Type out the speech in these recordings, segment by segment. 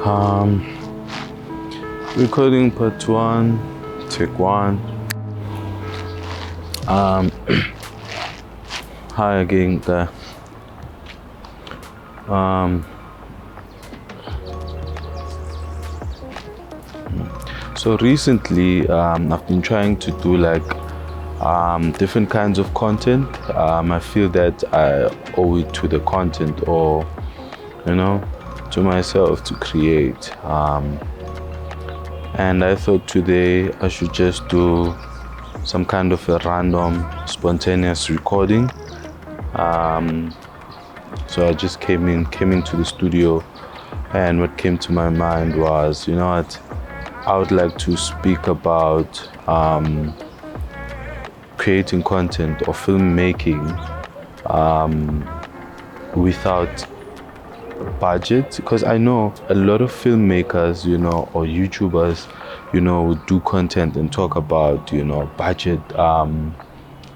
Um, Recording part 1, take 1. Hi again, guy. So recently, I've been trying to do like different kinds of content. I feel that I owe it to the content, or to myself to create. And I thought today I should just do some kind of a random, spontaneous recording. So I just came into the studio, and what came to my mind was, I would like to speak about creating content or filmmaking without budget, because I know a lot of filmmakers, or YouTubers, would do content and talk about,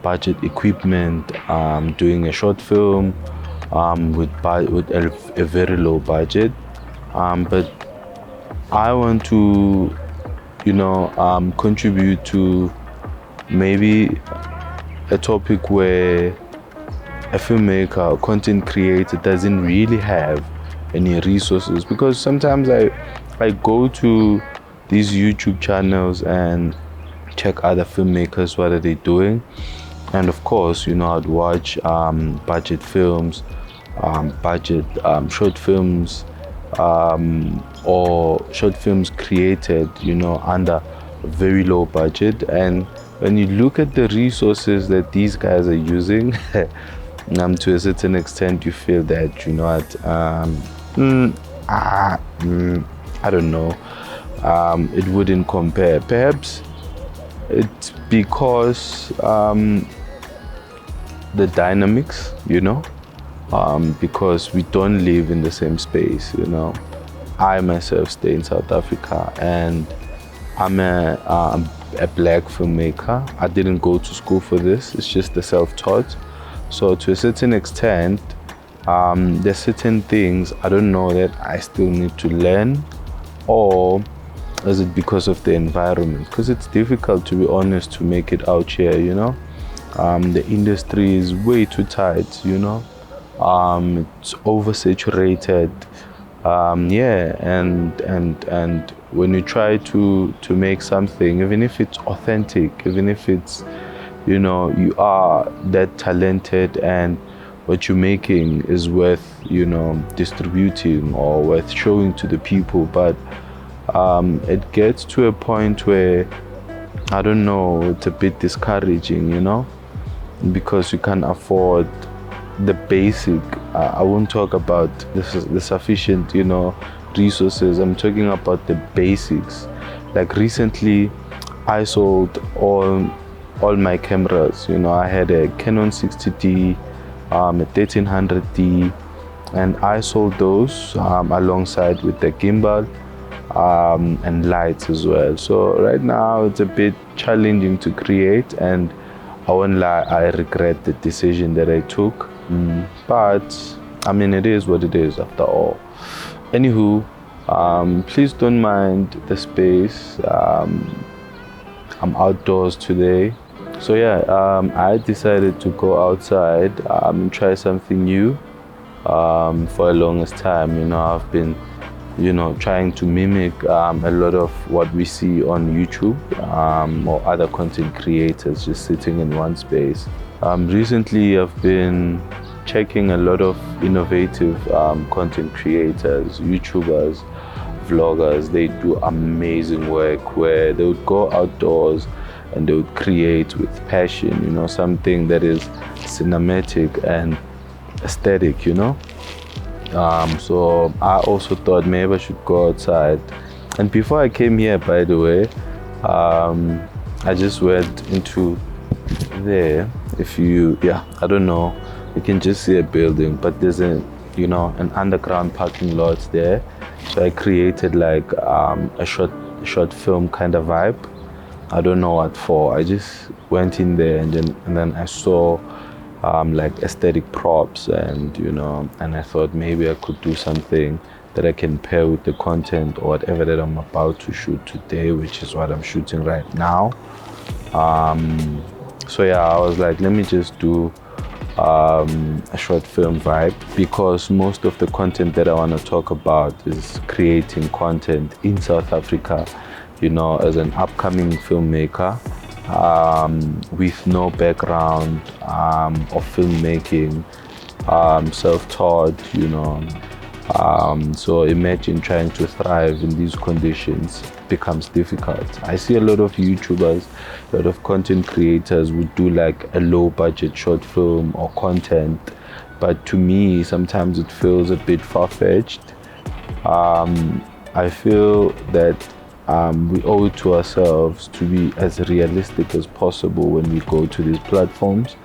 budget equipment, doing a short film with a very low budget, but I want to, contribute to maybe a topic where a filmmaker or content creator doesn't really have any resources, because sometimes I go to these YouTube channels and check other filmmakers, what are they doing, and of course, I'd watch budget films, budget short films, or short films created under a very low budget. And when you look at the resources that these guys are using, to a certain extent you feel that I don't know, it wouldn't compare. Perhaps it's because the dynamics, because we don't live in the same space. I myself stay in South Africa, and I'm a black filmmaker. I didn't go to school for this. It's just the self-taught. So to a certain extent, there's certain things I don't know that I still need to learn, or is it because of the environment? Because it's difficult, to be honest, to make it out here. The industry is way too tight. It's oversaturated. And when you try to make something, even if it's authentic, even if it's you are that talented and what you're making is worth distributing or worth showing to the people, but it gets to a point where I don't know, it's a bit discouraging, because you can't afford the basic. I won't talk about the sufficient resources. I'm talking about the basics. Like recently I sold all my cameras. I had a Canon 60D, a 1300D, and I sold those alongside with the gimbal and lights as well. So right now it's a bit challenging to create, and I won't lie, I regret the decision that I took. But I mean, it is what it is after all. Anywho, please don't mind the space. I'm outdoors today. So yeah, I decided to go outside and try something new. For the longest time, I've been trying to mimic a lot of what we see on YouTube, or other content creators just sitting in one space. Recently I've been checking a lot of innovative content creators, YouTubers, vloggers. They do amazing work where they would go outdoors and they would create with passion, something that is cinematic and aesthetic, so I also thought maybe I should go outside. And before I came here, by the way, I just went into there. I don't know, you can just see a building, but there's an underground parking lot there. So I created like a short film kind of vibe. I don't know what for. I just went in there, and then I saw like aesthetic props, and and I thought maybe I could do something that I can pair with the content or whatever that I'm about to shoot today, which is what I'm shooting right now. So yeah, I was like, let me just do a short film vibe, because most of the content that I want to talk about is creating content in South Africa, you know, as an upcoming filmmaker with no background of filmmaking, self-taught, you know. So imagine trying to thrive in these conditions becomes difficult. I see a lot of YouTubers, a lot of content creators would do like a low budget short film or content, but to me sometimes it feels a bit far-fetched. I feel that we owe it to ourselves to be as realistic as possible when we go to these platforms.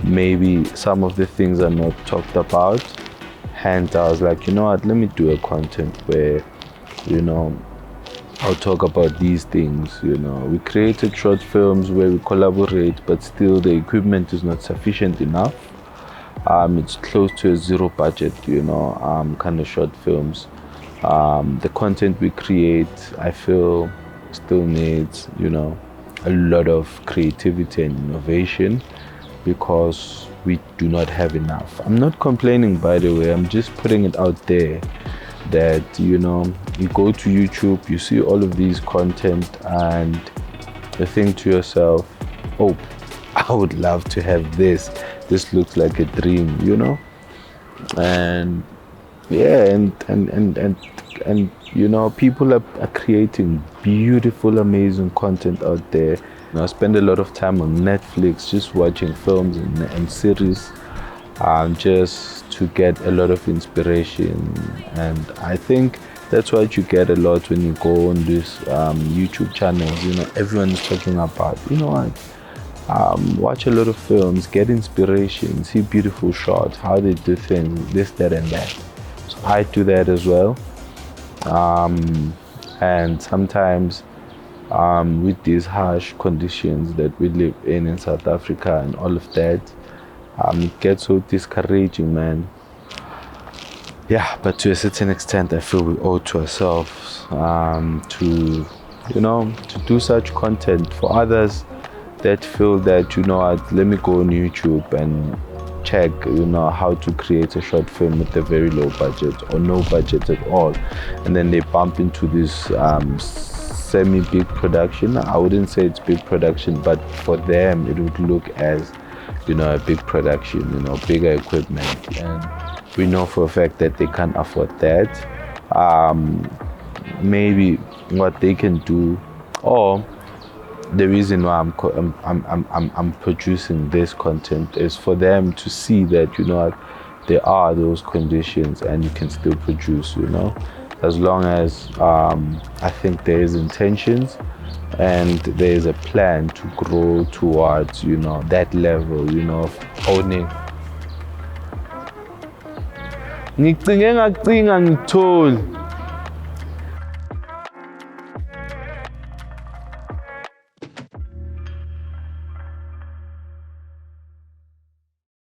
Maybe some of the things are not talked about. Hence, I was like, you know what, let me do a content where, you know, I'll talk about these things. You know, we created short films where we collaborate, but still the equipment is not sufficient enough. It's close to a zero budget, you know, kind of short films. The content we create, I feel, still needs, you know, a lot of creativity and innovation, because we do not have enough. I'm not complaining, by the way, I'm just putting it out there that, you know, you go to YouTube, you see all of these content, and you think to yourself, oh, I would love to have this. This looks like a dream, you know? And yeah, and you know, people are creating beautiful, amazing content out there. You know, I spend a lot of time on Netflix just watching films and series, just to get a lot of inspiration. And I think that's what you get a lot when you go on these YouTube channels. You know, everyone's talking about, you know what, watch a lot of films, get inspiration, see beautiful shots, how they do things, this, that, and that. So I do that as well. And sometimes with these harsh conditions that we live in South Africa and all of that, it gets so discouraging, man. Yeah, but to a certain extent, I feel we owe to ourselves to, you know, to do such content. For others that feel that, you know what, let me go on YouTube and check, you know, how to create a short film with a very low budget or no budget at all, and then they bump into this semi-big production. I wouldn't say it's big production, but for them it would look as, you know, a big production, you know, bigger equipment, and we know for a fact that they can't afford that. Maybe what they can do, or the reason why I'm producing this content, is for them to see that, you know, there are those conditions and you can still produce, you know, as long as I think there is intentions and there is a plan to grow towards, you know, that level, you know, of owning. Ngicinge ngacinga ngitholi